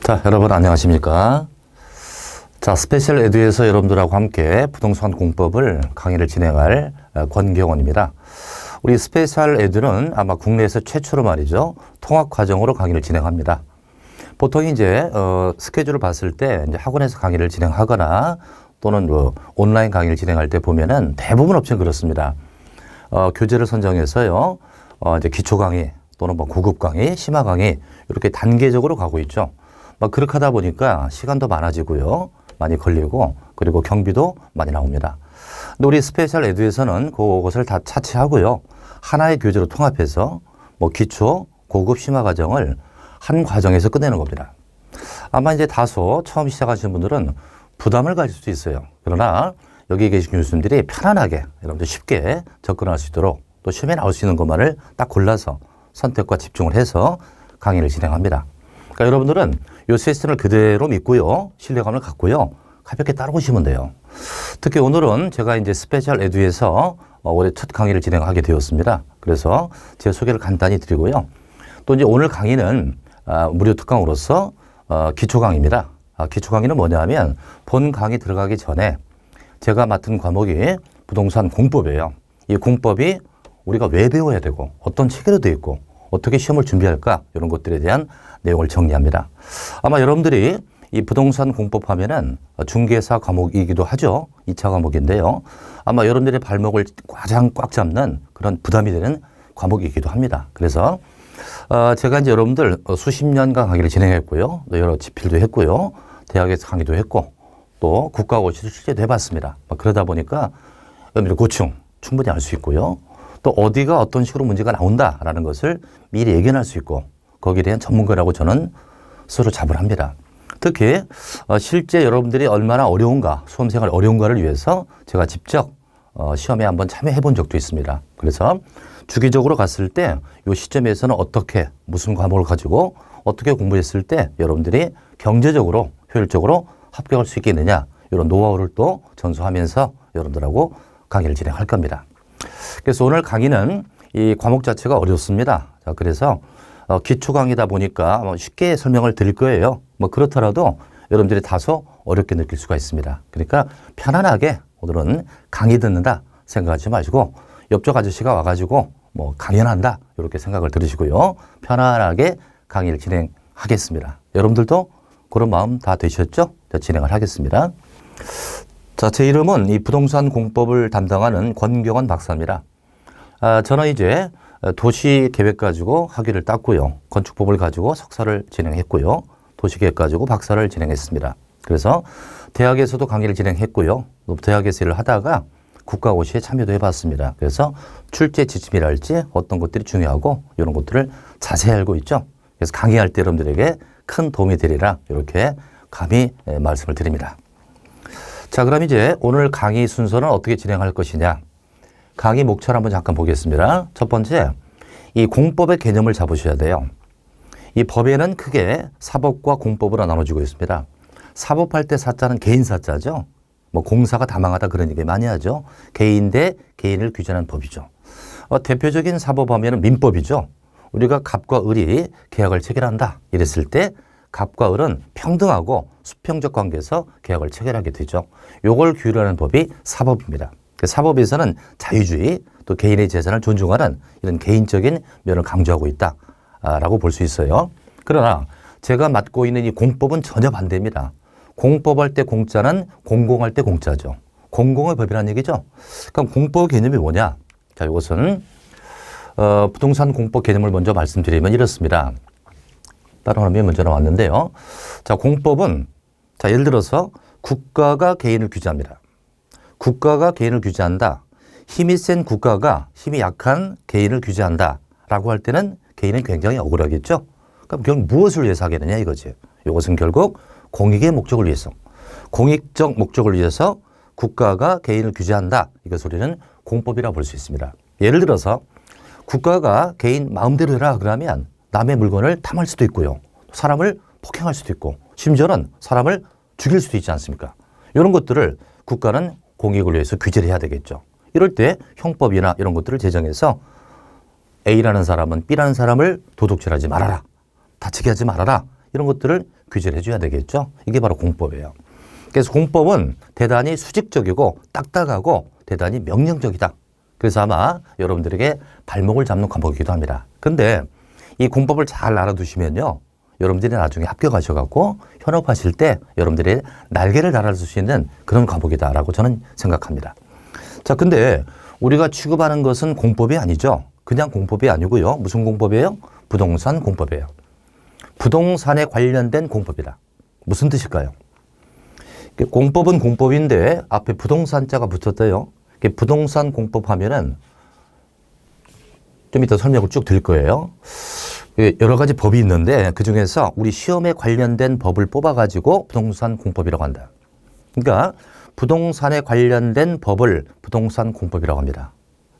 자, 여러분 안녕하십니까? 자, 스페셜 에듀에서 여러분들하고 함께 부동산 공법을 강의를 진행할 권경원입니다. 우리 스페셜 에듀는 아마 국내에서 최초로 말이죠. 통합 과정으로 강의를 진행합니다. 보통 이제 스케줄을 봤을 때 이제 학원에서 강의를 진행하거나 또는 온라인 강의를 진행할 때 보면은 대부분 업체는 그렇습니다. 교재를 선정해서요. 이제 기초 강의 또는 고급 강의, 심화 강의 이렇게 단계적으로 가고 있죠. 그렇게 하다 보니까 시간도 많아지고요. 많이 걸리고 그리고 경비도 많이 나옵니다. 근데 우리 스페셜 에듀에서는 그것을 다 차치하고요. 하나의 교재로 통합해서 기초, 고급, 심화 과정을 한 과정에서 끝내는 겁니다. 아마 이제 다소 처음 시작하시는 분들은 부담을 가질 수도 있어요. 그러나 여기 계신 교수님들이 편안하게 여러분들 쉽게 접근할 수 있도록 또 시험에 나올 수 있는 것만을 딱 골라서 선택과 집중을 해서 강의를 진행합니다. 그러니까 여러분들은 이 시스템을 그대로 믿고요. 신뢰감을 갖고요. 가볍게 따라오시면 돼요. 특히 오늘은 제가 이제 스페셜 에듀에서 올해 첫 강의를 진행하게 되었습니다. 그래서 제 소개를 간단히 드리고요. 또 이제 오늘 강의는 무료 특강으로서 기초 강의입니다. 기초 강의는 뭐냐 하면 본 강의 들어가기 전에 제가 맡은 과목이 부동산 공법이에요. 이 공법이 우리가 왜 배워야 되고 어떤 체계로 되어 있고 어떻게 시험을 준비할까 이런 것들에 대한 내용을 정리합니다. 아마 여러분들이 이 부동산 공법 하면은 중개사 과목이기도 하죠. 2차 과목인데요. 아마 여러분들의 발목을 가장 꽉 잡는 그런 부담이 되는 과목이기도 합니다. 그래서 제가 이제 여러분들 수십 년간 강의를 진행했고요. 또 여러 집필도 했고요. 대학에서 강의도 했고 또 국가고시도 실제도 해봤습니다. 그러다 보니까 여러분들의 고충 충분히 알 수 있고요. 또 어디가 어떤 식으로 문제가 나온다라는 것을 미리 예견할 수 있고 거기에 대한 전문가라고 저는 스스로 자부합니다. 특히 실제 여러분들이 얼마나 어려운가, 수험생활 어려운가를 위해서 제가 직접 시험에 한번 참여해 본 적도 있습니다. 그래서 주기적으로 갔을 때 이 시점에서는 어떻게 무슨 과목을 가지고 어떻게 공부했을 때 여러분들이 경제적으로 효율적으로 합격할 수 있겠느냐 이런 노하우를 또 전수하면서 여러분들하고 강의를 진행할 겁니다. 그래서 오늘 강의는 이 과목 자체가 어렵습니다. 자, 그래서 기초 강의다 보니까 쉽게 설명을 드릴 거예요. 그렇더라도 여러분들이 다소 어렵게 느낄 수가 있습니다. 그러니까 편안하게 오늘은 강의 듣는다 생각하지 마시고 옆쪽 아저씨가 와가지고 강연한다 이렇게 생각을 들으시고요. 편안하게 강의를 진행하겠습니다. 여러분들도 그런 마음 다 되셨죠? 자, 진행을 하겠습니다. 자, 제 이름은 이 부동산 공법을 담당하는 권경원 박사입니다. 저는 이제 도시 계획 가지고 학위를 땄고요. 건축법을 가지고 석사를 진행했고요. 도시계획 가지고 박사를 진행했습니다. 그래서 대학에서도 강의를 진행했고요. 또 대학에서 일을 하다가 국가고시에 참여도 해봤습니다. 그래서 출제 지침이랄지 어떤 것들이 중요하고 이런 것들을 자세히 알고 있죠. 그래서 강의할 때 여러분들에게 큰 도움이 되리라 이렇게 감히 말씀을 드립니다. 자, 그럼 이제 오늘 강의 순서는 어떻게 진행할 것이냐. 강의 목차를 한번 잠깐 보겠습니다. 첫 번째, 이 공법의 개념을 잡으셔야 돼요. 이 법에는 크게 사법과 공법으로 나눠지고 있습니다. 사법할 때 사자는 개인 사자죠. 공사가 다망하다 그런 얘기 많이 하죠. 개인 대 개인을 규제하는 법이죠. 대표적인 사법하면은 민법이죠. 우리가 갑과 을이 계약을 체결한다 이랬을 때 갑과 을은 평등하고 수평적 관계에서 계약을 체결하게 되죠. 요걸 규율하는 법이 사법입니다. 사법에서는 자유주의 또 개인의 재산을 존중하는 이런 개인적인 면을 강조하고 있다라고 볼 수 있어요. 그러나 제가 맡고 있는 이 공법은 전혀 반대입니다. 공법할 때 공짜는 공공할 때 공짜죠. 공공의 법이라는 얘기죠. 그럼 공법 개념이 뭐냐? 자, 이것은 부동산 공법 개념을 먼저 말씀드리면 이렇습니다. 다른 화면이 먼저 나왔는데요. 자, 공법은 자, 예를 들어서 국가가 개인을 규제합니다. 국가가 개인을 규제한다. 힘이 센 국가가 힘이 약한 개인을 규제한다. 라고 할 때는 개인은 굉장히 억울하겠죠. 그럼 결국 무엇을 위해서 하게 되냐 이거지. 이것은 결국 공익의 목적을 위해서, 공익적 목적을 위해서 국가가 개인을 규제한다. 이것을 우리는 공법이라고 볼 수 있습니다. 예를 들어서 국가가 개인 마음대로 해라 그러면 남의 물건을 탐할 수도 있고요. 사람을 폭행할 수도 있고 심지어는 사람을 죽일 수도 있지 않습니까? 이런 것들을 국가는 공익을 위해서 규제를 해야 되겠죠. 이럴 때 형법이나 이런 것들을 제정해서 A라는 사람은 B라는 사람을 도둑질하지 말아라. 다치게 하지 말아라. 이런 것들을 규제를 해줘야 되겠죠. 이게 바로 공법이에요. 그래서 공법은 대단히 수직적이고 딱딱하고 대단히 명령적이다. 그래서 아마 여러분들에게 발목을 잡는 과목이기도 합니다. 근데 이 공법을 잘 알아두시면요, 여러분들이 나중에 합격하셔갖고 현업하실 때 여러분들의 날개를 달아줄 수 있는 그런 과목이다라고 저는 생각합니다. 자, 근데 우리가 취급하는 것은 공법이 아니죠. 그냥 공법이 아니고요. 무슨 공법이에요? 부동산 공법이에요. 부동산에 관련된 공법이다. 무슨 뜻일까요? 공법은 공법인데 앞에 부동산자가 붙었대요. 부동산 공법 하면은 좀 이따 설명을 쭉 드릴 거예요. 여러 가지 법이 있는데 그중에서 우리 시험에 관련된 법을 뽑아가지고 부동산 공법이라고 한다. 그러니까 부동산에 관련된 법을 부동산 공법이라고 합니다.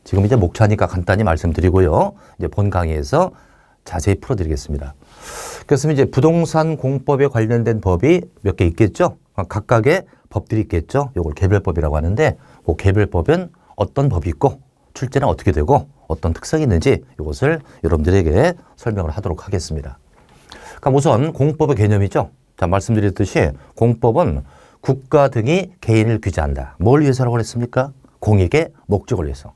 지금 이제 목차니까 간단히 말씀드리고요. 이제 본 강의에서 자세히 풀어드리겠습니다. 그래서 이제 부동산 공법에 관련된 법이 몇 개 있겠죠. 각각의 법들이 있겠죠. 이걸 개별법이라고 하는데 그 개별법은 어떤 법이 있고 출제는 어떻게 되고 어떤 특성이 있는지 이것을 여러분들에게 설명을 하도록 하겠습니다. 그럼 우선 공법의 개념이죠. 자, 말씀드렸듯이 공법은 국가 등이 개인을 규제한다. 뭘 위해서라고 했습니까? 공익의 목적을 위해서.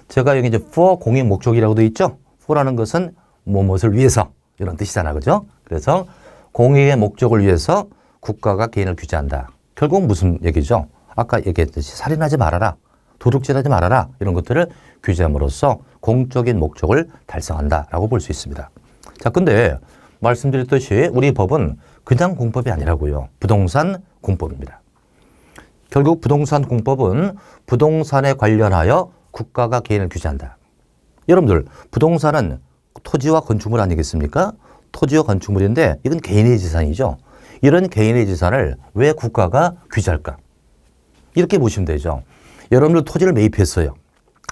제가 여기 이제 for 공익 목적이라고 되어 있죠. for라는 것은 무엇을 위해서 이런 뜻이잖아, 그죠? 그래서 공익의 목적을 위해서 국가가 개인을 규제한다. 결국 무슨 얘기죠? 아까 얘기했듯이 살인하지 말아라, 도둑질하지 말아라 이런 것들을 규제함으로써 공적인 목적을 달성한다라고 볼 수 있습니다. 자, 근데 말씀드렸듯이 우리 법은 그냥 공법이 아니라고요. 부동산 공법입니다. 결국 부동산 공법은 부동산에 관련하여 국가가 개인을 규제한다. 여러분들, 부동산은 토지와 건축물 아니겠습니까? 토지와 건축물인데 이건 개인의 재산이죠. 이런 개인의 재산을 왜 국가가 규제할까? 이렇게 보시면 되죠. 여러분들 토지를 매입했어요.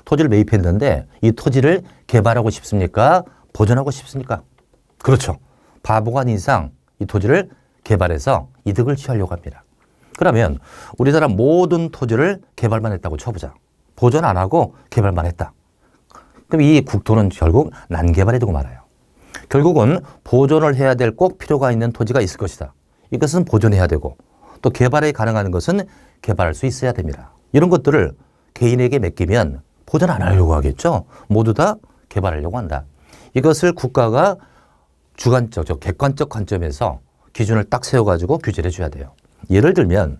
토지를 매입했는데 이 토지를 개발하고 싶습니까? 보존하고 싶습니까? 그렇죠. 바보가 아닌 이상 이 토지를 개발해서 이득을 취하려고 합니다. 그러면 우리나라 모든 토지를 개발만 했다고 쳐보자. 보존 안 하고 개발만 했다. 그럼 이 국토는 결국 난개발이 되고 말아요. 결국은 보존을 해야 될 꼭 필요가 있는 토지가 있을 것이다. 이것은 보존해야 되고 또 개발이 가능한 것은 개발할 수 있어야 됩니다. 이런 것들을 개인에게 맡기면 보존 안 하려고 하겠죠. 모두 다 개발하려고 한다. 이것을 국가가 주관적, 객관적 관점에서 기준을 딱 세워가지고 규제를 해줘야 돼요. 예를 들면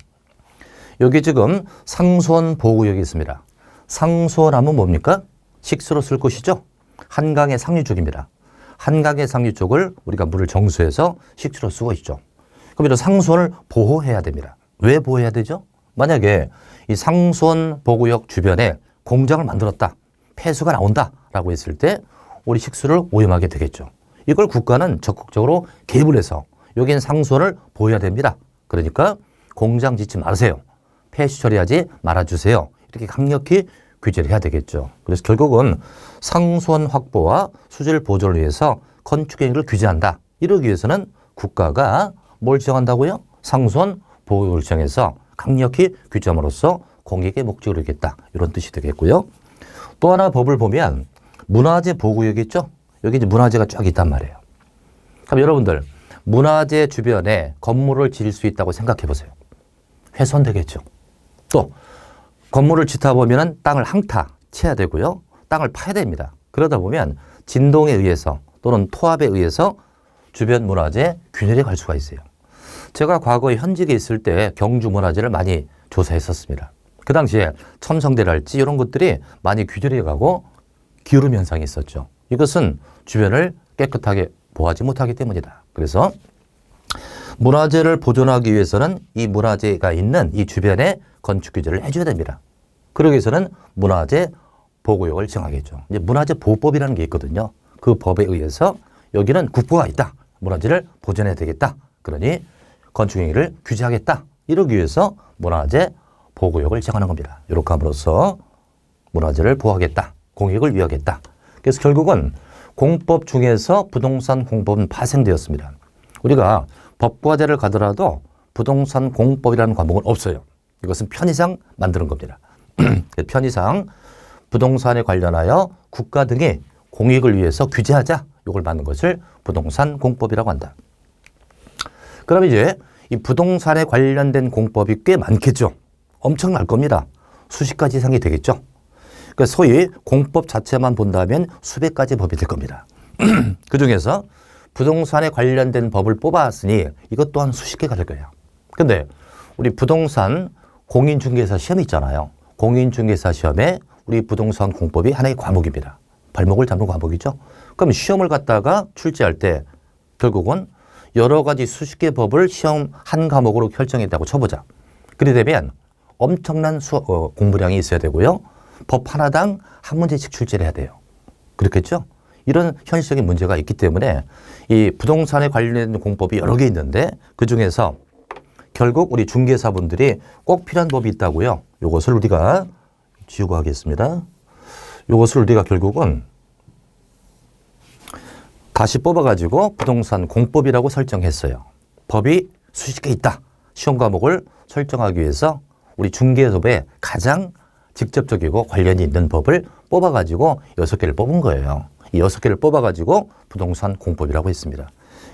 여기 지금 상수원 보호구역이 있습니다. 상수원하면 뭡니까? 식수로 쓸 곳이죠. 한강의 상류 쪽입니다. 한강의 상류 쪽을 우리가 물을 정수해서 식수로 쓰고 있죠. 그럼 이런 상수원을 보호해야 됩니다. 왜 보호해야 되죠? 만약에 이 상수원 보호구역 주변에 공장을 만들었다, 폐수가 나온다라고 했을 때 우리 식수를 오염하게 되겠죠. 이걸 국가는 적극적으로 개입을 해서 여기는 상수원을 보호해야 됩니다. 그러니까 공장 짓지 마세요. 폐수 처리하지 말아주세요. 이렇게 강력히 규제를 해야 되겠죠. 그래서 결국은 상수원 확보와 수질 보존을 위해서 건축행위를 규제한다. 이러기 위해서는 국가가 뭘 지정한다고요? 상수원 보호구역을 지정해서 강력히 규제함으로써 공익의 목적을 이루겠다. 이런 뜻이 되겠고요. 또 하나 법을 보면 문화재 보호구역이 있죠. 여기 이제 문화재가 쫙 있단 말이에요. 그럼 여러분들 문화재 주변에 건물을 지을 수 있다고 생각해 보세요. 훼손되겠죠. 또 건물을 짓다 보면 땅을 항타 쳐야 되고요. 땅을 파야 됩니다. 그러다 보면 진동에 의해서 또는 토합에 의해서 주변 문화재 균열이 갈 수가 있어요. 제가 과거에 현직에 있을 때 경주 문화재를 많이 조사했었습니다. 그 당시에 첨성대랄지 이런 것들이 많이 균열이 가고 기울음 현상이 있었죠. 이것은 주변을 깨끗하게 보호하지 못하기 때문이다. 그래서 문화재를 보존하기 위해서는 이 문화재가 있는 이 주변에 건축 규제를 해줘야 됩니다. 그러기 위해서는 문화재 보호구역을 정하겠죠. 이제 문화재 보호법이라는 게 있거든요. 그 법에 의해서 여기는 국보가 있다. 문화재를 보존해야 되겠다. 그러니 건축행위를 규제하겠다. 이러기 위해서 문화재 보호구역을 정하는 겁니다. 이렇게 함으로써 문화재를 보호하겠다. 공익을 위하겠다. 그래서 결국은 공법 중에서 부동산 공법은 파생되었습니다. 우리가 법과제를 가더라도 부동산 공법이라는 과목은 없어요. 이것은 편의상 만드는 겁니다. 편의상 부동산에 관련하여 국가 등의 공익을 위해서 규제하자. 이걸 만든 것을 부동산 공법이라고 한다. 그럼 이제 이 부동산에 관련된 공법이 꽤 많겠죠. 엄청날 겁니다. 수십 가지 이상이 되겠죠. 그러니까 소위 공법 자체만 본다면 수백 가지 법이 될 겁니다. 그중에서 부동산에 관련된 법을 뽑아왔으니 이것 또한 수십 개가 될 거예요. 근데 우리 부동산 공인중개사 시험이 있잖아요. 공인중개사 시험에 우리 부동산 공법이 하나의 과목입니다. 발목을 잡는 과목이죠. 그럼 시험을 갖다가 출제할 때 결국은 여러 가지 수십 개 법을 시험 한 과목으로 결정했다고 쳐보자. 그래 되면 엄청난 공부량이 있어야 되고요. 법 하나당 한 문제씩 출제를 해야 돼요. 그렇겠죠? 이런 현실적인 문제가 있기 때문에 이 부동산에 관련된 공법이 여러 개 있는데 그중에서 결국 우리 중개사분들이 꼭 필요한 법이 있다고요. 이것을 우리가 지우고 하겠습니다. 이것을 우리가 결국은 다시 뽑아가지고 부동산 공법이라고 설정했어요. 법이 수십 개 있다. 시험 과목을 설정하기 위해서 우리 중개법에 가장 직접적이고 관련이 있는 법을 뽑아가지고 6개를 뽑은 거예요. 이 6개를 뽑아가지고 부동산 공법이라고 했습니다.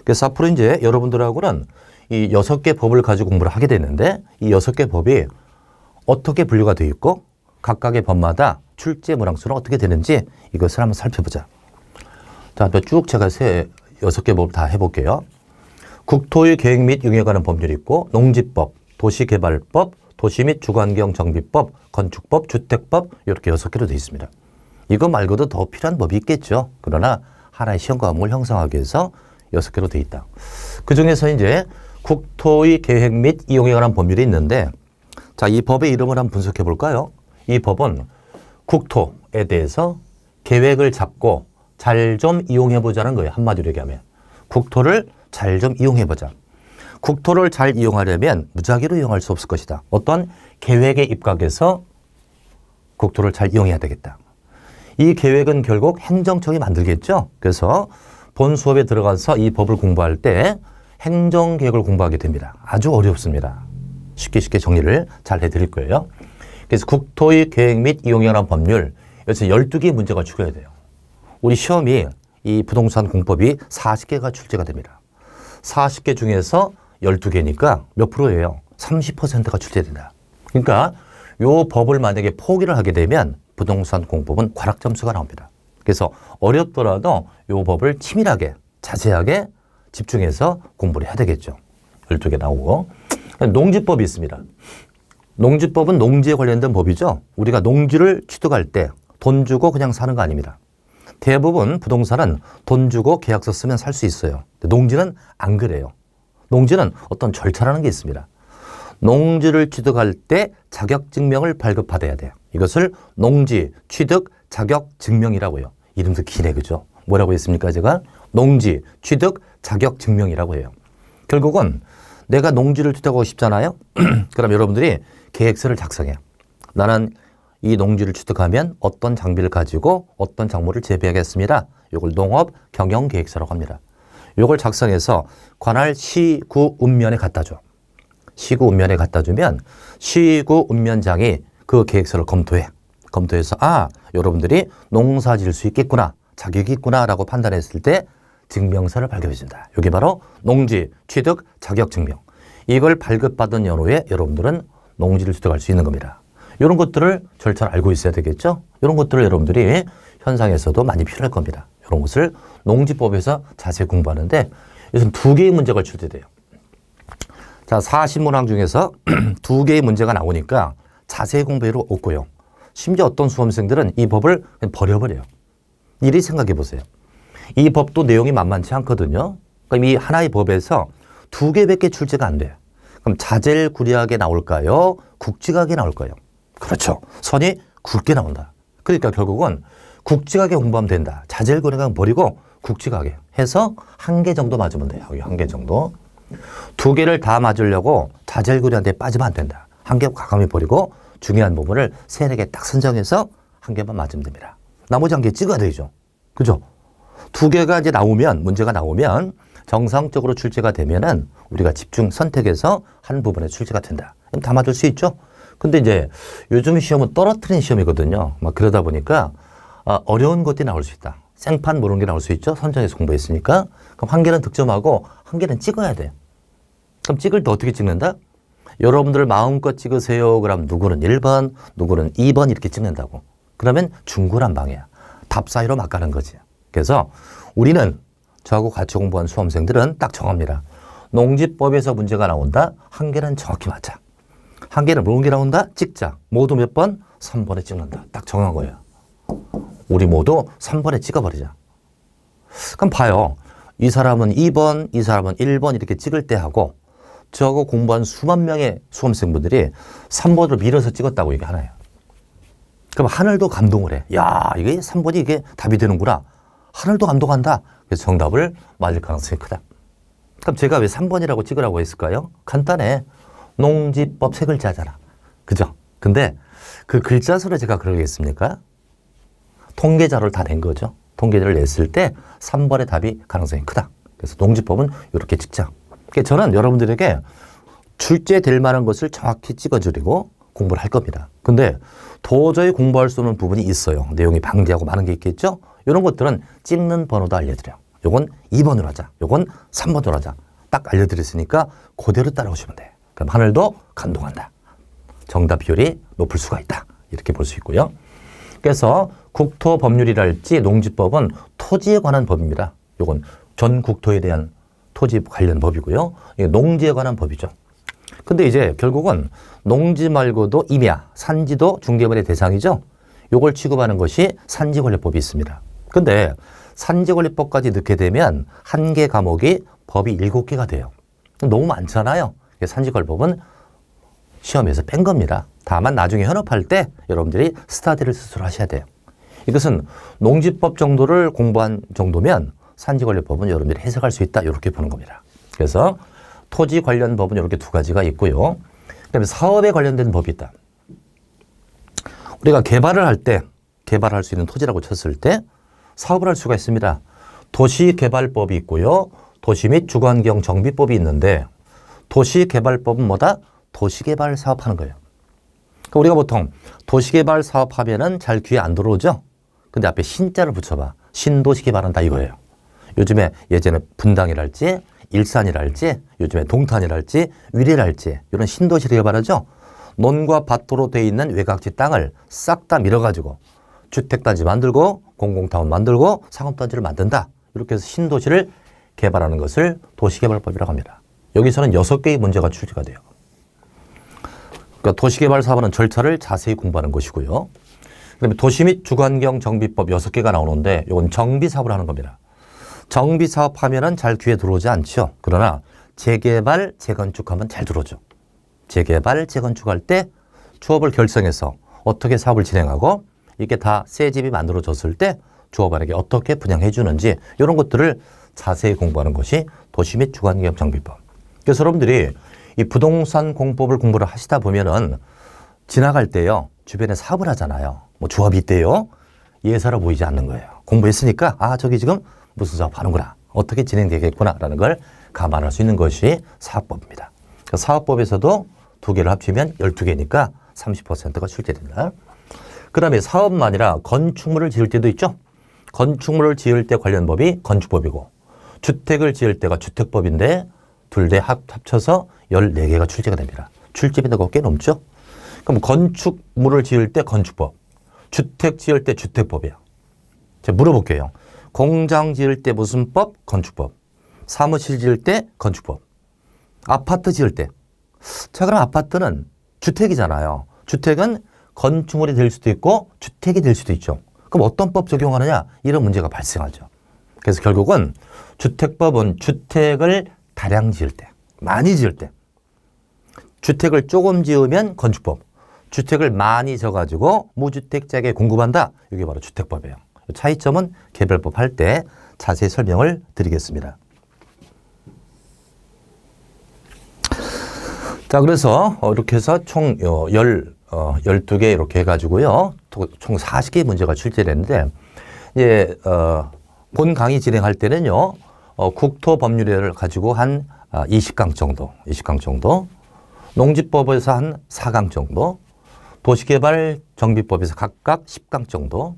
그래서 앞으로 이제 여러분들하고는 이 6개 법을 가지고 공부를 하게 되는데 이 6개 법이 어떻게 분류가 되어 있고 각각의 법마다 출제 문항수는 어떻게 되는지 이것을 한번 살펴보자. 자, 또 쭉 제가 6개 법 다 해볼게요. 국토의 계획 및 이용에 관한 법률이 있고 농지법, 도시개발법, 도시 및 주거환경 정비법, 건축법, 주택법 이렇게 6개로 되어 있습니다. 이거 말고도 더 필요한 법이 있겠죠. 그러나 하나의 시험 과목을 형성하기 위해서 6개로 되어 있다. 그중에서 이제 국토의 계획 및 이용에 관한 법률이 있는데 자, 이 법의 이름을 한번 분석해 볼까요? 이 법은 국토에 대해서 계획을 잡고 잘 좀 이용해 보자는 거예요. 한마디로 얘기하면. 국토를 잘 좀 이용해 보자. 국토를 잘 이용하려면 무작위로 이용할 수 없을 것이다. 어떤 계획에 입각해서 국토를 잘 이용해야 되겠다. 이 계획은 결국 행정청이 만들겠죠. 그래서 본 수업에 들어가서 이 법을 공부할 때 행정계획을 공부하게 됩니다. 아주 어렵습니다. 쉽게 정리를 잘 해드릴 거예요. 그래서 국토의 계획 및 이용에 관한 법률, 여기서 12개의 문제가 출제해야 돼요. 우리 시험이 이 부동산 공법이 40개가 출제가 됩니다. 40개 중에서 12개니까 몇 프로예요? 30%가 출제된다. 그러니까 이 법을 만약에 포기를 하게 되면 부동산 공법은 과락 점수가 나옵니다. 그래서 어렵더라도 이 법을 치밀하게 자세하게 집중해서 공부를 해야 되겠죠. 12개 나오고. 농지법이 있습니다. 농지법은 농지에 관련된 법이죠. 우리가 농지를 취득할 때 돈 주고 그냥 사는 거 아닙니다. 대부분 부동산은 돈 주고 계약서 쓰면 살 수 있어요. 농지는 안 그래요. 농지는 어떤 절차라는 게 있습니다. 농지를 취득할 때 자격증명을 발급받아야 돼요. 이것을 농지 취득 자격증명이라고 해요. 이름도 기네, 그죠? 뭐라고 했습니까? 제가 농지 취득 자격증명이라고 해요. 결국은 내가 농지를 취득하고 싶잖아요. 그럼 여러분들이 계획서를 작성해요. 나는 이 농지를 취득하면 어떤 장비를 가지고 어떤 작물을 재배하겠습니다. 이걸 농업 경영 계획서라고 합니다. 이걸 작성해서 관할 시구 읍면에 갖다 줘. 시구 읍면에 갖다 주면 시구 읍면장이 그 계획서를 검토해. 검토해서 여러분들이 농사 지을 수 있겠구나, 자격이 있구나라고 판단했을 때 증명서를 발급해 준다. 이게 바로 농지 취득 자격 증명. 이걸 발급받은 연후에 여러분들은 농지를 취득할 수 있는 겁니다. 이런 것들을 절차를 알고 있어야 되겠죠. 이런 것들을 여러분들이 현상에서도 많이 필요할 겁니다. 이런 것을 농지법에서 자세히 공부하는데 요즘 2개의 문제가 출제돼요. 자, 40문항 중에서 2개의 문제가 나오니까 자세히 공부할 필요 없고요. 심지어 어떤 수험생들은 이 법을 그냥 버려버려요. 이리 생각해 보세요. 이 법도 내용이 만만치 않거든요. 그럼 이 하나의 법에서 2개밖에 출제가 안 돼요. 그럼 자젤구리하게 나올까요? 굵직하게 나올까요? 그렇죠. 선이 굵게 나온다. 그러니까 결국은 굵직하게 공부하면 된다. 자젤구리하게 버리고 굵직하게 해서 1개 정도 맞으면 돼요. 여기 1개 정도. 2개를 다 맞으려고 자젤구리한테 빠지면 안 된다. 1개 과감히 버리고 중요한 부분을 3, 4개 딱 선정해서 1개만 맞으면 됩니다. 나머지 1개 찍어야 되죠. 그죠? 2개가 이제 나오면, 문제가 나오면 정상적으로 출제가 되면은 우리가 집중 선택해서 한 부분에 출제가 된다. 그럼 다 맞을 수 있죠? 근데 이제 요즘 시험은 떨어뜨린 시험이거든요. 막 그러다 보니까 어려운 것들이 나올 수 있다. 생판 모르는 게 나올 수 있죠. 선정해서 공부했으니까. 그럼 1개는 득점하고 1개는 찍어야 돼요. 그럼 찍을 때 어떻게 찍는다? 여러분들 마음껏 찍으세요. 그럼 누구는 1번, 누구는 2번 이렇게 찍는다고. 그러면 중구난방이야. 답 사이로 막 가는 거지. 그래서 우리는 저하고 같이 공부한 수험생들은 딱 정합니다. 농지법에서 문제가 나온다? 한 개는 정확히 맞자. 한 개는 모르는 게 나온다? 찍자. 모두 몇 번? 3번에 찍는다. 딱 정한 거예요. 우리 모두 3번에 찍어버리자. 그럼 봐요. 이 사람은 2번, 이 사람은 1번 이렇게 찍을 때 하고 저하고 공부한 수만 명의 수험생분들이 3번으로 밀어서 찍었다고 이게 하나요. 그럼 하늘도 감동을 해. 야, 이게 3번이 이게 답이 되는구나. 하늘도 감동한다. 그래서 정답을 맞을 가능성이 크다. 그럼 제가 왜 3번이라고 찍으라고 했을까요? 간단해. 농지법 세 글자잖아. 그죠? 근데 그 글자 수로 제가 그러겠습니까? 통계 자료를 다 낸 거죠. 통계를 냈을 때 3번의 답이 가능성이 크다. 그래서 농지법은 이렇게 찍자. 그러니까 저는 여러분들에게 출제될 만한 것을 정확히 찍어주려고 공부를 할 겁니다. 근데 도저히 공부할 수 없는 부분이 있어요. 내용이 방대하고 많은 게 있겠죠? 이런 것들은 찍는 번호도 알려드려요. 요건 2번으로 하자. 요건 3번으로 하자. 딱 알려드렸으니까 그대로 따라오시면 돼. 그럼 하늘도 감동한다. 정답 비율이 높을 수가 있다. 이렇게 볼 수 있고요. 그래서 국토법률이랄지 농지법은 토지에 관한 법입니다. 요건 전 국토에 대한 토지 관련 법이고요. 이게 농지에 관한 법이죠. 근데 이제 결국은 농지 말고도 임야, 산지도 중개물의 대상이죠. 요걸 취급하는 것이 산지관리법이 있습니다. 근데 산지관리법까지 넣게 되면 한 개 과목이 법이 7개가 돼요. 너무 많잖아요. 산지관리법은 시험에서 뺀 겁니다. 다만 나중에 현업할 때 여러분들이 스터디를 스스로 하셔야 돼요. 이것은 농지법 정도를 공부한 정도면 산지관리법은 여러분들이 해석할 수 있다. 이렇게 보는 겁니다. 그래서 토지 관련 법은 이렇게 두 가지가 있고요. 그다음에 사업에 관련된 법이 있다. 우리가 개발을 할 때 개발할 수 있는 토지라고 쳤을 때 사업을 할 수가 있습니다. 도시개발법이 있고요. 도시 및 주거환경 정비법이 있는데 도시개발법은 뭐다? 도시개발 사업하는 거예요. 그러니까 우리가 보통 도시개발 사업하면은 잘 귀에 안 들어오죠? 근데 앞에 신자를 붙여봐. 신도시 개발한다 이거예요. 요즘에 예전에 분당이랄지 일산이랄지 요즘에 동탄이랄지 위례랄지 이런 신도시를 개발하죠. 논과 밭으로 되어 있는 외곽지 땅을 싹 다 밀어가지고 주택단지 만들고 공공타운 만들고 상업단지를 만든다. 이렇게 해서 신도시를 개발하는 것을 도시개발법이라고 합니다. 여기서는 6개의 문제가 출제가 돼요. 그러니까 도시개발 사업하는 절차를 자세히 공부하는 것이고요. 그다음에 도시 및 주거환경 정비법 6개가 나오는데 이건 정비사업을 하는 겁니다. 정비사업 하면은 잘 귀에 들어오지 않죠. 그러나 재개발, 재건축하면 잘 들어오죠. 재개발, 재건축할 때 조합을 결성해서 어떻게 사업을 진행하고 이게 다 새 집이 만들어졌을 때 조합원에게 어떻게 분양해 주는지 이런 것들을 자세히 공부하는 것이 도시 및 주거환경 정비법. 그래서 여러분들이 이 부동산 공법을 공부를 하시다 보면은 지나갈 때요. 주변에 사업을 하잖아요. 뭐 조합이 있대요. 예사로 보이지 않는 거예요. 공부했으니까 아 저기 지금 무슨 사업 하는구나. 어떻게 진행되겠구나라는 걸 감안할 수 있는 것이 사업법입니다. 그러니까 사업법에서도 2개를 합치면 12개니까 30%가 출제된다. 그 다음에 사업만 아니라 건축물을 지을 때도 있죠. 건축물을 지을 때 관련 법이 건축법이고 주택을 지을 때가 주택법인데 둘 다 합쳐서 14개가 출제가 됩니다. 출제비가 꽤 넘죠. 그럼 건축물을 지을 때 건축법, 주택 지을 때 주택법이에요. 제가 물어볼게요. 공장 지을 때 무슨 법? 건축법. 사무실 지을 때 건축법. 아파트 지을 때. 자, 그럼 아파트는 주택이잖아요. 주택은 건축물이 될 수도 있고 주택이 될 수도 있죠. 그럼 어떤 법 적용하느냐? 이런 문제가 발생하죠. 그래서 결국은 주택법은 주택을 다량 지을 때, 많이 지을 때. 주택을 조금 지으면 건축법. 주택을 많이 져가지고 무주택자에게 공급한다. 이게 바로 주택법이에요. 차이점은 개별법 할 때 자세히 설명을 드리겠습니다. 자, 그래서 이렇게 해서 총 12개 이렇게 해가지고요. 총 40개의 문제가 출제됐는데, 이제, 본 강의 진행할 때는요, 국토법률을 가지고 한 20강 정도, 농지법에서 한 4강 정도, 도시개발 정비법에서 각각 10강 정도,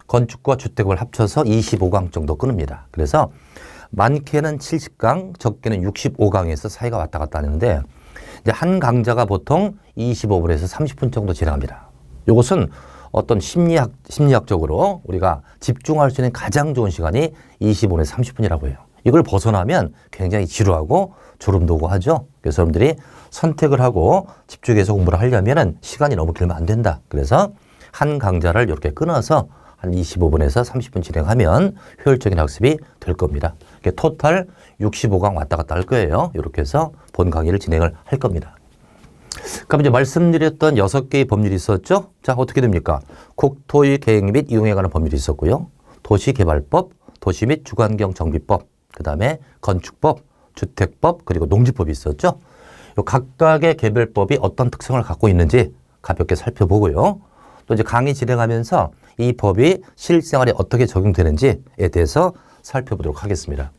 건축과 주택을 합쳐서 25강 정도 끊습니다. 그래서 많게는 70강, 적게는 65강에서 사이가 왔다 갔다 하는데 이제 한 강좌가 보통 25분에서 30분 정도 진행합니다. 이것은 어떤 심리학적으로 우리가 집중할 수 있는 가장 좋은 시간이 20분에서 30분이라고 해요. 이걸 벗어나면 굉장히 지루하고 졸음도 오고 하죠. 그래서 여러분들이 선택을 하고 집중해서 공부를 하려면 시간이 너무 길면 안 된다. 그래서 한 강좌를 이렇게 끊어서 한 25분에서 30분 진행하면 효율적인 학습이 될 겁니다. 토탈 65강 왔다 갔다 할 거예요. 이렇게 해서 본 강의를 진행을 할 겁니다. 그럼 이제 말씀드렸던 6개의 법률이 있었죠? 자, 어떻게 됩니까? 국토의 계획 및 이용에 관한 법률이 있었고요. 도시개발법, 도시 및 주거환경 정비법, 그 다음에 건축법, 주택법, 그리고 농지법이 있었죠? 요 각각의 개별법이 어떤 특성을 갖고 있는지 가볍게 살펴보고요. 또 이제 강의 진행하면서 이 법이 실생활에 어떻게 적용되는지에 대해서 살펴보도록 하겠습니다.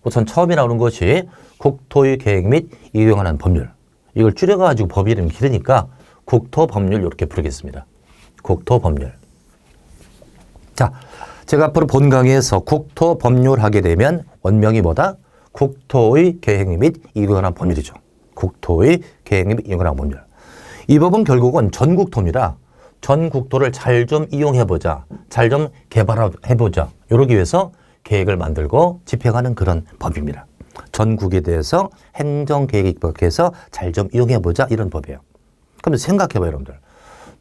우선 처음에 나오는 것이 국토의 계획 및 이용에 관한 법률. 이걸 줄여가지고 법 이름이 길으니까 국토법률 이렇게 부르겠습니다. 국토법률. 자, 제가 앞으로 본 강의에서 국토법률 하게 되면 원명이 뭐다? 국토의 계획 및 이용에 관한 법률이죠. 국토의 계획 및 이용에 관한 법률. 이 법은 결국은 전국토입니다. 전국토를 잘 좀 이용해보자. 잘 좀 개발해보자. 이러기 위해서 계획을 만들고 집행하는 그런 법입니다. 전국에 대해서 행정계획에 입각해서 잘 좀 이용해보자 이런 법이에요. 그럼 생각해봐요 여러분들.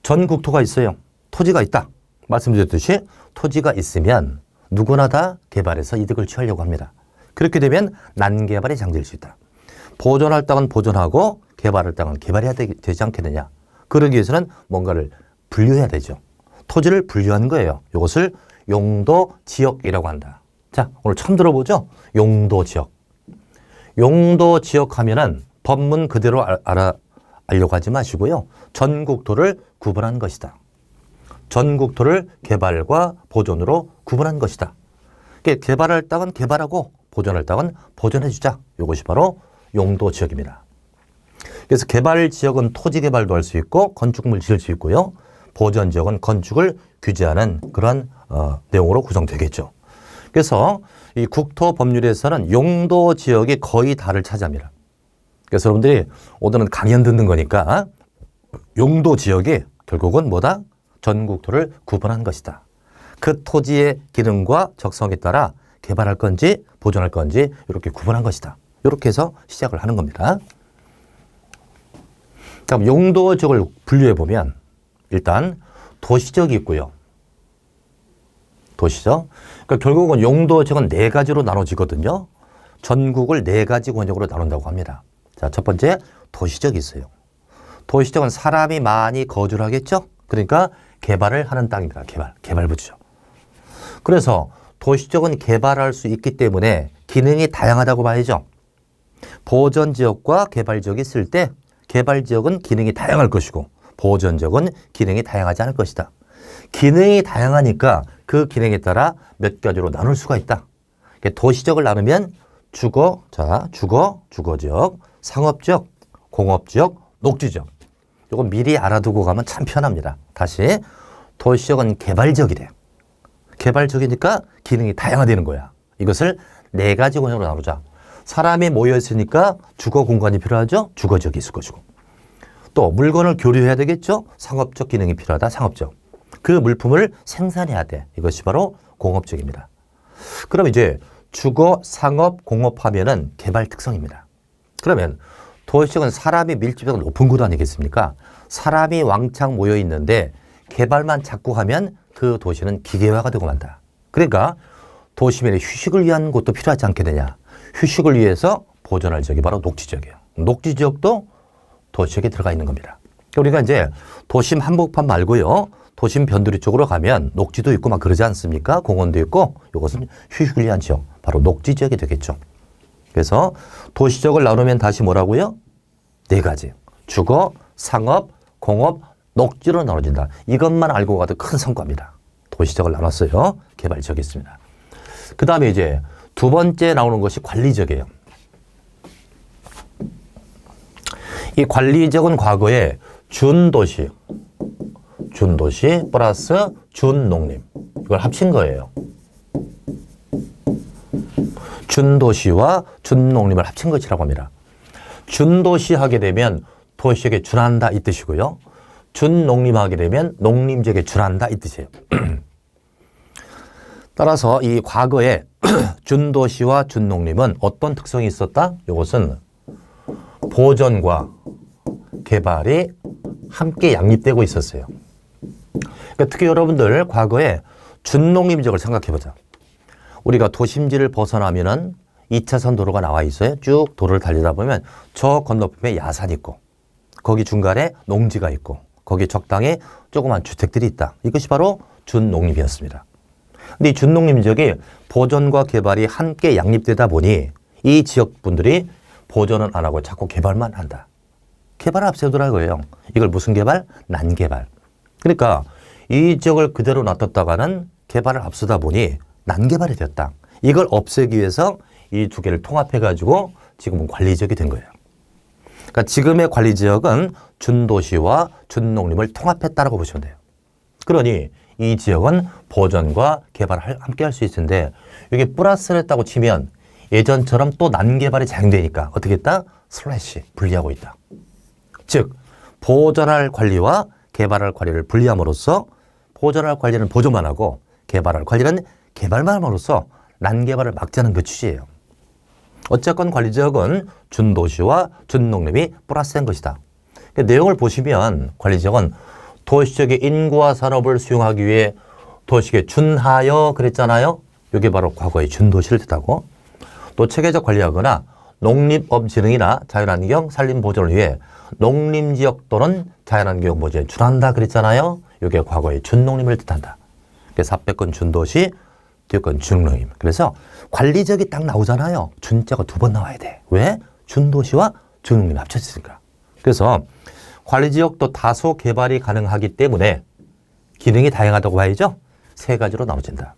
전국토가 있어요. 토지가 있다. 말씀드렸듯이 토지가 있으면 누구나 다 개발해서 이득을 취하려고 합니다. 그렇게 되면 난개발이 장제일 수 있다. 보존할 땅은 보존하고 개발할 땅은 개발해야 되지 않겠느냐. 그러기 위해서는 뭔가를 분류해야 되죠. 토지를 분류하는 거예요. 이것을 용도지역이라고 한다. 자, 오늘 처음 들어보죠? 용도지역. 용도지역 하면은 법문 그대로 알려고 하지 마시고요. 전국토를 구분한 것이다. 전국토를 개발과 보존으로 구분한 것이다. 그러니까 개발할 땅은 개발하고 보존할 땅은 보존해주자. 이것이 바로 용도지역입니다. 그래서 개발지역은 토지 개발도 할 수 있고 건축물 지을 수 있고요. 보존지역은 건축을 규제하는 그런 내용으로 구성되겠죠. 그래서 이 국토법률에서는 용도지역이 거의 다를 차지합니다. 그래서 여러분들이 오늘은 강연 듣는 거니까 용도지역이 결국은 뭐다? 전국토를 구분한 것이다. 그 토지의 기능과 적성에 따라 개발할 건지 보존할 건지 이렇게 구분한 것이다. 이렇게 해서 시작을 하는 겁니다. 그럼 용도지역을 분류해 보면 일단 도시지역이 있고요. 도시적. 그러니까 결국은 용도지역은 4가지로 나눠지거든요. 전국을 4가지 권역으로 나눈다고 합니다. 자, 첫 번째 도시지역이 있어요. 도시지역은 사람이 많이 거주를 하겠죠. 그러니까 개발을 하는 땅입니다. 개발부지죠. 그래서 도시지역은 개발할 수 있기 때문에 기능이 다양하다고 봐야죠. 보존지역과 개발지역이 있을 때 개발지역은 기능이 다양할 것이고 보존지역은 기능이 다양하지 않을 것이다. 기능이 다양하니까 그 기능에 따라 몇 가지로 나눌 수가 있다. 도시지역을 나누면 주거지역, 상업지역, 공업지역, 녹지지역. 이거 미리 알아두고 가면 참 편합니다. 다시 도시지역은 개발지역이래요. 개발지역이니까 기능이 다양화되는 거야. 이것을 4가지 권역으로 나누자. 사람이 모여있으니까 주거 공간이 필요하죠. 주거지역이 있을 것이고. 또 물건을 교류해야 되겠죠. 상업적 기능이 필요하다. 상업적. 그 물품을 생산해야 돼. 이것이 바로 공업지역입니다. 그럼 이제 주거, 상업, 공업 하면은 개발 특성입니다. 그러면 도시지역은 사람이 밀집도가 높은 곳 아니겠습니까? 사람이 왕창 모여 있는데 개발만 자꾸 하면 그 도시는 기계화가 되고 만다. 그러니까 도시민의 휴식을 위한 곳도 필요하지 않겠느냐. 휴식을 위해서 보존할 지역이 바로 녹지지역이에요. 녹지지역도 도시지역에 들어가 있는 겁니다. 우리가 이제 도심 한복판 말고요. 도심 변두리 쪽으로 가면 녹지도 있고 막 그러지 않습니까? 공원도 있고 이것은 휴식을 위한 지역. 바로 녹지지역이 되겠죠. 그래서 도시지역을 나누면 다시 뭐라고요? 4가지. 주거, 상업, 공업, 녹지로 나눠진다. 이것만 알고 가도 큰 성과입니다. 도시지역을 나눴어요. 개발지역이 있습니다. 그 다음에 이제 두 번째 나오는 것이 관리지역이에요. 이 관리지역은 과거에 준도시 플러스 준농림 이걸 합친 거예요. 준도시와 준농림을 합친 것이라고 합니다. 준도시 하게 되면 도시역에 준한다 이 뜻이고요. 준농림 하게 되면 농림지역에 준한다 이 뜻이에요. 따라서 이 과거에 준도시와 준농림은 어떤 특성이 있었다? 이것은 보전과 개발이 함께 양립되고 있었어요. 그러니까 특히 여러분들 과거에 준농림지역을 생각해보자. 우리가 도심지를 벗어나면은 2차선 도로가 나와 있어요. 쭉 도로를 달리다 보면 저 건너편에 야산이 있고 거기 중간에 농지가 있고 거기 적당히 조그만 주택들이 있다. 이것이 바로 준농림이었습니다. 근데 이 준농림지역이 보전과 개발이 함께 양립되다 보니 이 지역 분들이 보전은 안 하고 자꾸 개발만 한다. 개발을 앞세우더라고요. 이걸 무슨 개발? 난개발. 그러니까 이 지역을 그대로 놔뒀다가는 개발을 앞서다 보니 난개발이 되었다. 이걸 없애기 위해서 이 두 개를 통합해가지고 지금은 관리지역이 된 거예요. 그러니까 지금의 관리지역은 준도시와 준농림을 통합했다라고 보시면 돼요. 그러니 이 지역은 보전과 개발을 함께 할 수 있을 텐데 이게 플러스를 했다고 치면 예전처럼 또 난개발이 자행되니까 어떻게 했다? 슬래시 분리하고 있다. 즉 보전할 관리와 개발할 관리를 분리함으로써 보전할 관리는 보전만 하고 개발할 관리는 개발만 함으로써 난개발을 막자는 그 취지예요. 어쨌건 관리지역은 준도시와 준농림이 플러스된 것이다. 그 내용을 보시면 관리지역은 도시적의 인구와 산업을 수용하기 위해 도시에 준하여 그랬잖아요. 이게 바로 과거의 준도시를 뜻하고 또 체계적 관리하거나 농림업진흥이나 자연환경 산림보존을 위해 농림지역 또는 자연환경 보존에 준한다 그랬잖아요. 이게 과거의 준농림을 뜻한다. 그래서 앞에 건 준도시, 뒤에 건 준농림. 그래서 관리지역이 딱 나오잖아요. 준자가 두 번 나와야 돼. 왜? 준도시와 준농림이 합쳐졌으니까. 그래서 관리지역도 다소 개발이 가능하기 때문에 기능이 다양하다고 봐야죠. 세 가지로 나눠진다.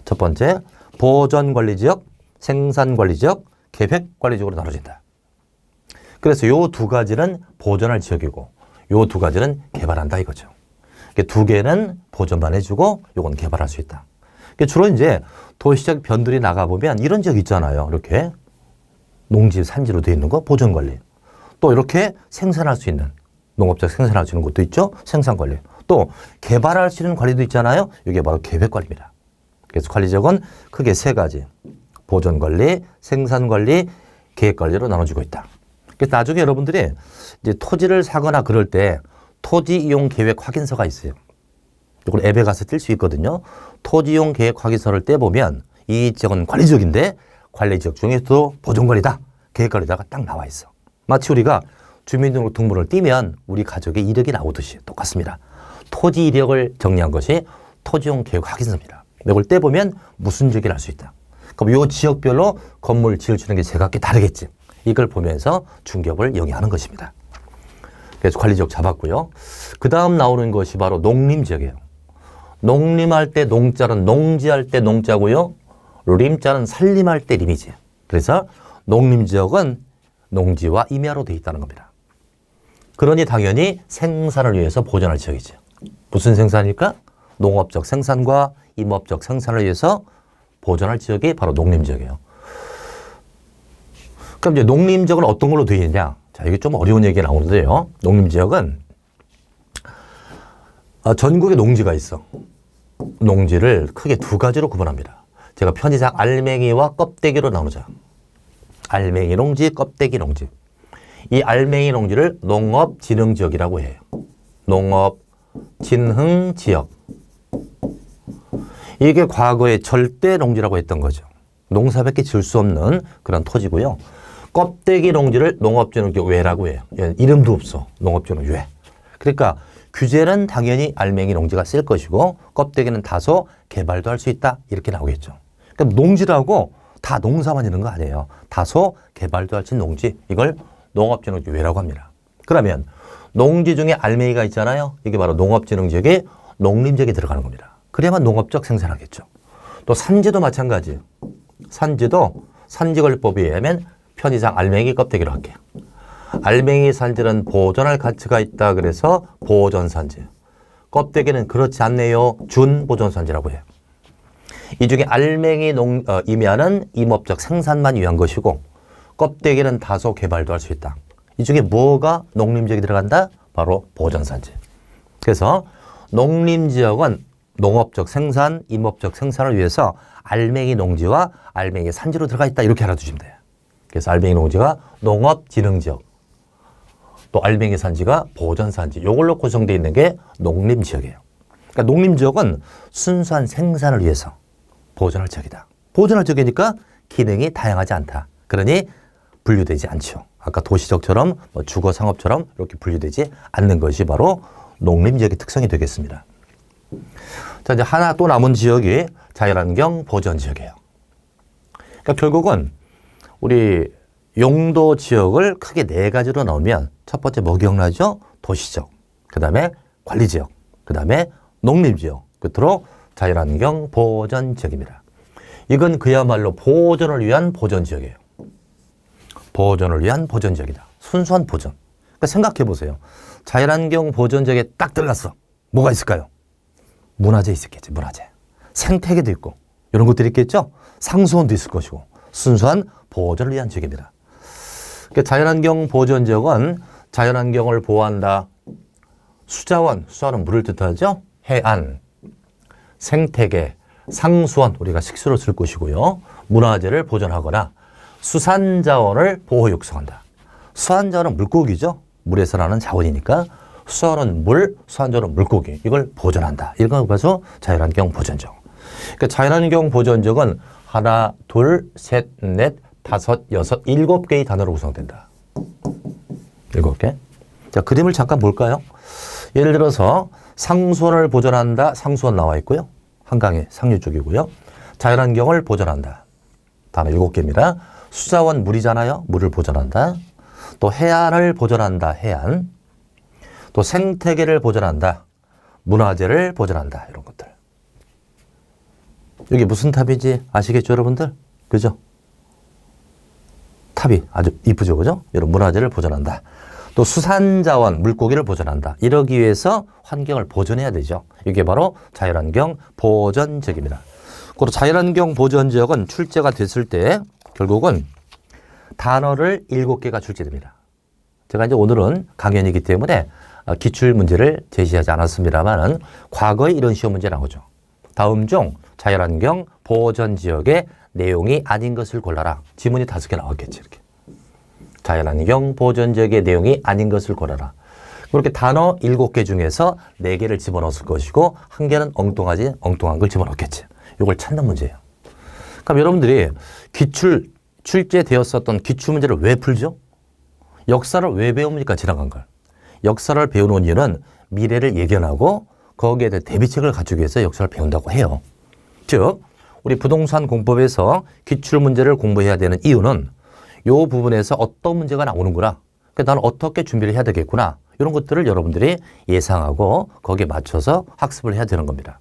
첫 번째, 보전관리지역, 생산관리지역, 계획관리지역으로 나눠진다. 그래서 요 두 가지는 보전할 지역이고 요 두 가지는 개발한다 이거죠. 두 개는 보전만 해주고 요건 개발할 수 있다. 주로 이제 도시적 변들이 나가보면 이런 지역 있잖아요. 이렇게 농지, 산지로 되어 있는 거 보전관리. 또 이렇게 생산할 수 있는 농업적 생산할 수 있는 곳도 있죠. 생산관리. 또 개발할 수 있는 관리도 있잖아요. 이게 바로 계획관리입니다. 그래서 관리지역은 크게 세 가지. 보전관리, 생산관리, 계획관리로 나눠지고 있다. 그래서 나중에 여러분들이 이제 토지를 사거나 그럴 때 토지 이용 계획 확인서가 있어요. 이걸 앱에 가서 뜰 수 있거든요. 토지 이용 계획 확인서를 떼보면 이 지역은 관리지역인데 관리지역 중에서도 보전관리다, 계획관리다가 딱 나와 있어. 마치 우리가 주민등록등본을 띄면 우리 가족의 이력이 나오듯이 똑같습니다. 토지 이력을 정리한 것이 토지용 계획 확인서입니다. 이걸 떼보면 무슨 지역이라 할 수 있다. 그럼 이 지역별로 건물 지을 수 있는 게 제각기 다르겠지. 이걸 보면서 중개업을 영위하는 것입니다. 그래서 관리지역 잡았고요. 그 다음 나오는 것이 바로 농림지역이에요. 농림할 때 농자는 농지할 때 농자고요. 림자는 산림할 때 림이지. 그래서 농림지역은 농지와 임야로 되어 있다는 겁니다. 그러니 당연히 생산을 위해서 보존할 지역이죠. 무슨 생산일까? 농업적 생산과 임업적 생산을 위해서 보존할 지역이 바로 농림지역이에요. 그럼 이제 농림지역은 어떤 걸로 되어 있느냐? 자, 이게 좀 어려운 얘기가 나오는데요. 농림지역은 전국에 농지가 있어. 농지를 크게 두 가지로 구분합니다. 제가 편의상 알맹이와 껍데기로 나누자. 알맹이 농지, 껍데기 농지. 이 알맹이 농지를 농업진흥지역이라고 해요. 농업진흥지역. 이게 과거에 절대 농지라고 했던 거죠. 농사밖에 지을 수 없는 그런 토지고요. 껍데기 농지를 농업진흥지역외라고 해요. 이름도 없어. 농업진흥외. 그러니까 규제는 당연히 알맹이 농지가 쓸 것이고 껍데기는 다소 개발도 할 수 있다. 이렇게 나오겠죠. 그럼 농지라고 다 농사만 있는 거 아니에요. 다소 개발도 할 수 있는 농지. 이걸 농업진흥지역외라고 합니다. 그러면 농지 중에 알맹이가 있잖아요. 이게 바로 농업진흥지역에 농림지역에 들어가는 겁니다. 그래야만 농업적 생산하겠죠. 또 산지도 마찬가지. 산지도 산지관리법에 의하면 편의상 알맹이 껍데기로 할게요. 알맹이 산지는 보존할 가치가 있다 그래서 보존산지. 껍데기는 그렇지 않네요. 준보존산지라고 해요. 이 중에 알맹이 임야는 임업적 생산만 위한 것이고 껍데기는 다소 개발도 할 수 있다. 이 중에 뭐가 농림지역에 들어간다? 바로 보전산지. 그래서 농림지역은 농업적 생산, 임업적 생산을 위해서 알맹이 농지와 알맹이 산지로 들어가 있다. 이렇게 알아두시면 돼요. 그래서 알맹이 농지가 농업진흥지역, 또 알맹이 산지가 보전산지, 이걸로 구성되어 있는 게 농림지역이에요. 그러니까 농림지역은 순수한 생산을 위해서 보존할 지역이다. 보존할 지역이니까 기능이 다양하지 않다. 그러니 분류되지 않죠. 아까 도시적처럼 주거상업처럼 이렇게 분류되지 않는 것이 바로 농림지역의 특성이 되겠습니다. 자, 이제 하나 또 남은 지역이 자연환경 보전지역이에요. 그러니까 결국은 우리 용도 지역을 크게 네 가지로 나누면 첫 번째 뭐 기억나죠? 도시적, 그 다음에 관리지역, 그 다음에 농림지역, 끝으로 자연환경 보전지역입니다. 이건 그야말로 보존을 위한 보전지역이에요. 보존을 위한 보전지역이다. 순수한 보존. 그러니까 생각해 보세요. 자연환경 보전지역에 딱 들어갔어. 뭐가 있을까요? 문화재 있었겠지, 문화재. 생태계도 있고 이런 것들이 있겠죠? 상수원도 있을 것이고 순수한 보존을 위한 지역입니다. 그러니까 자연환경 보전지역은 자연환경을 보호한다. 수자원, 수자원은 물을 뜻하죠? 해안, 생태계, 상수원, 우리가 식수로 쓸 것이고요. 문화재를 보존하거나 수산자원을 보호 육성한다. 수산자원은 물고기죠. 물에서 나는 자원이니까 수자원은 물, 수산자원은 물고기. 이걸 보존한다. 이걸 봐서 자연환경 보전지역. 그러니까 자연환경 보전지역은 하나, 둘, 셋, 넷, 다섯, 여섯, 7개의 단어로 구성된다. 7개. 자, 그림을 잠깐 볼까요? 예를 들어서 상수원을 보존한다. 상수원 나와 있고요. 한강의 상류 쪽이고요. 자연환경을 보존한다. 단어 7개입니다. 수자원 물이잖아요. 물을 보존한다. 또 해안을 보존한다. 해안. 또 생태계를 보존한다. 문화재를 보존한다. 이런 것들. 여기 무슨 탑이지 아시겠죠, 여러분들? 그죠? 탑이 아주 이쁘죠, 그죠? 이런 문화재를 보존한다. 또 수산자원, 물고기를 보존한다. 이러기 위해서 환경을 보존해야 되죠. 이게 바로 자연환경 보전지역입니다. 그리고 자연환경 보전지역은 출제가 됐을 때 결국은 단어를 7개가 출제됩니다. 제가 이제 오늘은 강연이기 때문에 기출 문제를 제시하지 않았습니다만은 과거에 이런 시험 문제 나오죠. 다음 중 자연환경 보전지역의 내용이 아닌 것을 골라라. 지문이 5개 나왔겠지, 이렇게. 자연환경 보전지역의 내용이 아닌 것을 골라라. 그렇게 단어 7개 중에서 4개를 집어넣었을 것이고 1개는 엉뚱한 걸 집어넣겠지. 이걸 찾는 문제예요. 그럼 여러분들이 출제되었었던 기출 문제를 왜 풀죠? 역사를 왜 배웁니까? 지나간 걸. 역사를 배우는 이유는 미래를 예견하고 거기에 대해 대비책을 갖추기 위해서 역사를 배운다고 해요. 즉, 우리 부동산 공법에서 기출 문제를 공부해야 되는 이유는 이 부분에서 어떤 문제가 나오는구나. 그러니까 나는 어떻게 준비를 해야 되겠구나. 이런 것들을 여러분들이 예상하고 거기에 맞춰서 학습을 해야 되는 겁니다.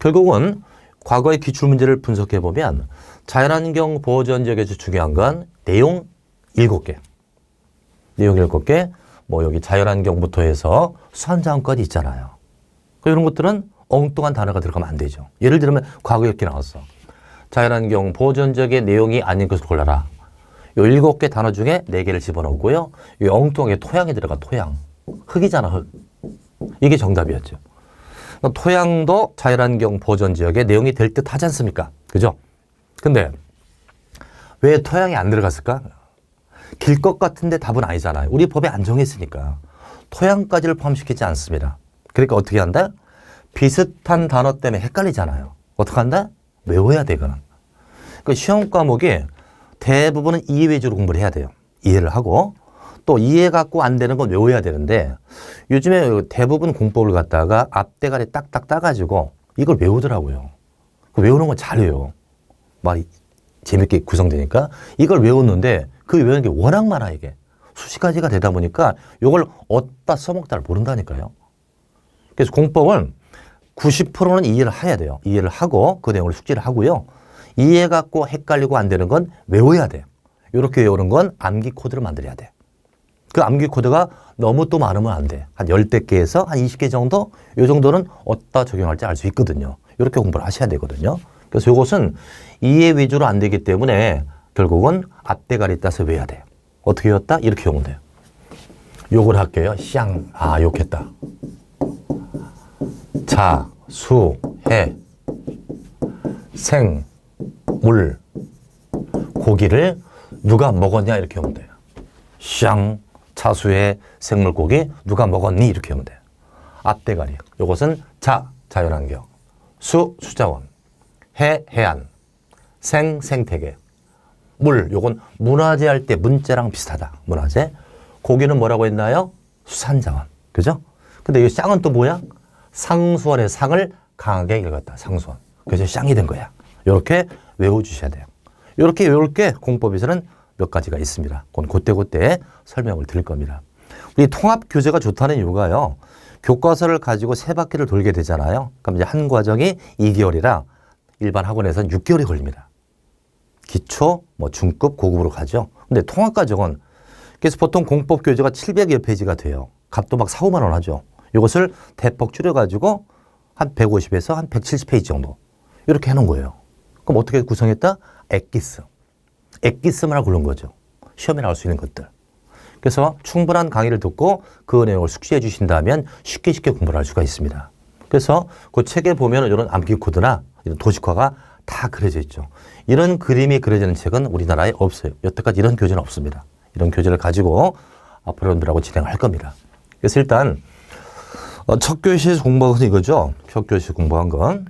결국은 과거의 기출 문제를 분석해 보면 자연환경 보전지역에서 중요한 건 내용 7개. 내용 7개. 뭐 여기 자연환경부터 해서 수산자원까지 있잖아요. 이런 것들은 엉뚱한 단어가 들어가면 안 되죠. 예를 들면 과거에 이렇게 나왔어. 자연환경 보전지역의 내용이 아닌 것을 골라라. 요 7개 단어 중에 4개를 집어넣고요. 이 엉뚱하게 토양에 들어가. 토양. 흙이잖아, 흙. 이게 정답이었죠. 토양도 자연환경 보전지역의 내용이 될 듯 하지 않습니까? 그죠? 근데 왜 토양이 안 들어갔을까? 길 것 같은데 답은 아니잖아요. 우리 법에 안 정했으니까. 토양까지를 포함시키지 않습니다. 그러니까 어떻게 한다? 비슷한 단어 때문에 헷갈리잖아요. 어떻게 한다? 외워야 돼, 이거는. 그 시험 과목이 대부분은 이해 위주로 공부를 해야 돼요. 이해를 하고 또 이해 갖고 안 되는 건 외워야 되는데 요즘에 대부분 공법을 갖다가 앞대가리 딱딱 따가지고 이걸 외우더라고요. 외우는 건 잘해요. 말이 재밌게 구성되니까 이걸 외웠는데 그 외우는 게 워낙 많아, 이게. 수십 가지가 되다 보니까 이걸 어디다 써먹다를 모른다니까요. 그래서 공법은 90%는 이해를 해야 돼요. 이해를 하고 그 내용을 숙지를 하고요. 이해 갖고 헷갈리고 안 되는 건 외워야 돼요. 이렇게 외우는 건 암기 코드를 만들어야 돼. 그 암기 코드가 너무 또 많으면 안 돼. 한 10개에서 한 20개 정도? 이 정도는 어디다 적용할지 알 수 있거든요. 이렇게 공부를 하셔야 되거든요. 그래서 이것은 이해 위주로 안 되기 때문에 결국은 앞대가리 따서 외워야 돼요. 어떻게 외웠다? 이렇게 외우면 돼요. 요걸 할게요. 쌍. 아, 욕했다. 자, 수, 해, 생, 물, 고기를 누가 먹었냐 이렇게 하면 돼요. 쌍, 차수해, 생물고기 누가 먹었니 이렇게 하면 돼요. 앞대가리. 요것은 자, 자연환경. 수, 수자원. 해, 해안. 생, 생태계. 물, 요건 문화재 할 때 문자랑 비슷하다. 문화재. 고기는 뭐라고 했나요? 수산자원. 그죠? 근데 이 쌍은 또 뭐야? 상수원의 상을 강하게 읽었다. 상수원. 그래서 쌍이 된 거야. 이렇게 외워주셔야 돼요. 이렇게 외울 게 공법에서는 몇 가지가 있습니다. 그건 그때 설명을 드릴 겁니다. 우리 통합 교재가 좋다는 이유가요. 교과서를 가지고 세 바퀴를 돌게 되잖아요. 그럼 이제 한 과정이 2개월이라 일반 학원에서는 6개월이 걸립니다. 기초, 뭐 중급, 고급으로 가죠. 근데 통합 과정은 그래서 보통 공법 교재가 700여 페이지가 돼요. 값도 막 4, 5만 원 하죠. 이것을 대폭 줄여가지고 한 150에서 한 170페이지 정도 이렇게 해놓은 거예요. 그럼 어떻게 구성했다? 엑기스. 엑기스만 고른 거죠. 시험에 나올 수 있는 것들. 그래서 충분한 강의를 듣고 그 내용을 숙지해 주신다면 쉽게 공부를 할 수가 있습니다. 그래서 그 책에 보면 이런 암기 코드나 이런 도식화가 다 그려져 있죠. 이런 그림이 그려지는 책은 우리나라에 없어요. 여태까지 이런 교재는 없습니다. 이런 교재를 가지고 앞으로 여러분들하고 진행할 겁니다. 그래서 일단 첫 교시에서 공부한 건 이거죠. 첫 교시에서 공부한 건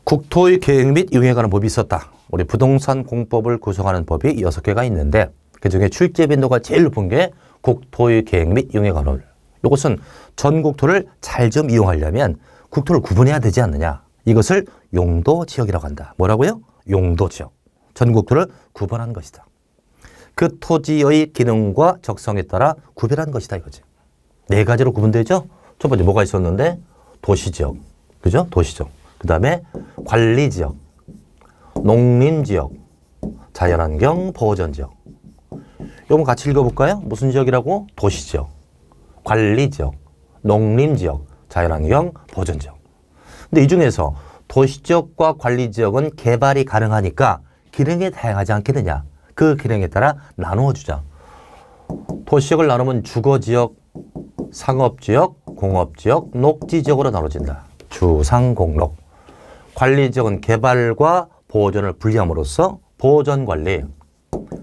국토의 계획 및 이용에 관한 법이 있었다. 우리 부동산 공법을 구성하는 법이 6개가 있는데 그중에 출제 빈도가 제일 높은 게 국토의 계획 및 이용에 관한 법. 이것은 전 국토를 잘 좀 이용하려면 국토를 구분해야 되지 않느냐. 이것을 용도 지역이라고 한다. 뭐라고요? 용도 지역. 전 국토를 구분한 것이다. 그 토지의 기능과 적성에 따라 구별한 것이다 이거지. 4가지로 구분되죠? 첫 번째 뭐가 있었는데? 도시지역. 그죠? 도시지역. 그 다음에 관리지역, 농림지역, 자연환경 보호전지역. 이거 같이 읽어볼까요? 무슨 지역이라고? 도시지역, 관리지역, 농림지역, 자연환경 보호전지역. 근데 이 중에서 도시지역과 관리지역은 개발이 가능하니까 기능이 다양하지 않겠느냐. 그 기능에 따라 나누어 주자. 도시지역을 나누면 주거지역, 상업지역, 공업지역, 녹지지역으로 나눠진다. 주상공록. 관리지역은 개발과 보호전을 분리함으로써 보호전관리,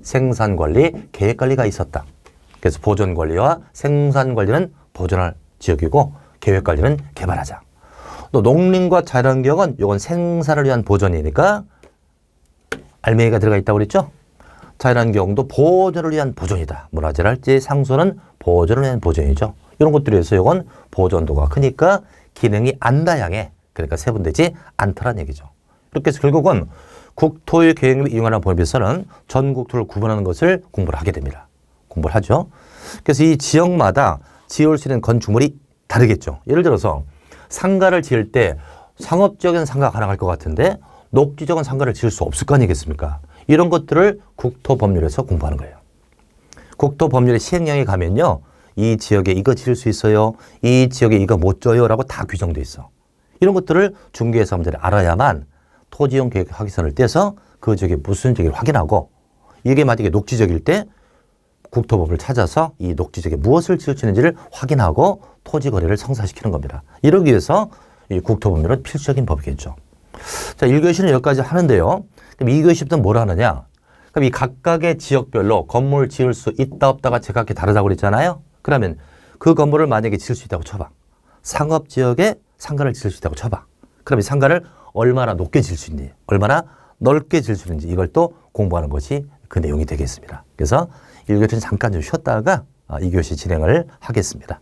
생산관리, 계획관리가 있었다. 그래서 보존관리와 생산관리는 보존할 지역이고 계획관리는 개발하자. 또 농림과 자연환경은 이건 생산을 위한 보존이니까 알맹이가 들어가 있다고 그랬죠? 자연환경도 보존을 위한 보존이다. 문화재를 할지 상수는 보존을 위한 보존이죠. 이런 것들에 의해서 이건 보존도가 크니까 기능이 안 다양해. 그러니까 세분되지 않더란 얘기죠. 이렇게 해서 결국은 국토의 계획 및 이용하는 법에서는 전 국토를 구분하는 것을 공부를 하게 됩니다. 공부를 하죠. 그래서 이 지역마다 지을 수 있는 건축물이 다르겠죠. 예를 들어서 상가를 지을 때 상업지역에는 상가가 가능할 것 같은데 녹지적인 상가를 지을 수 없을 거 아니겠습니까? 이런 것들을 국토법률에서 공부하는 거예요. 국토법률의 시행령에 가면요. 이 지역에 이거 지을 수 있어요. 이 지역에 이거 못 줘요. 라고 다 규정돼 있어. 이런 것들을 중개사람들이 알아야만 토지용 계획 확인서를 떼서 그 지역이 무슨 지역을 확인하고 이게 만약에 녹지적일 때 국토법을 찾아서 이 녹지적에 무엇을 지을 수 있는지를 확인하고 토지 거래를 성사시키는 겁니다. 이러기 위해서 이 국토법률은 필수적인 법이겠죠. 자, 1교시는 여기까지 하는데요. 그럼 2교시부터는 뭘 하느냐? 그럼 이 각각의 지역별로 건물 지을 수 있다 없다가 제각기 다르다고 그랬잖아요. 그러면 그 건물을 만약에 지을 수 있다고 쳐봐. 상업지역에 상가를 지을 수 있다고 쳐봐. 그럼 이 상가를 얼마나 높게 지을 수 있는지, 얼마나 넓게 지을 수 있는지 이걸 또 공부하는 것이 그 내용이 되겠습니다. 그래서 1교시는 잠깐 좀 쉬었다가 2교시 진행을 하겠습니다.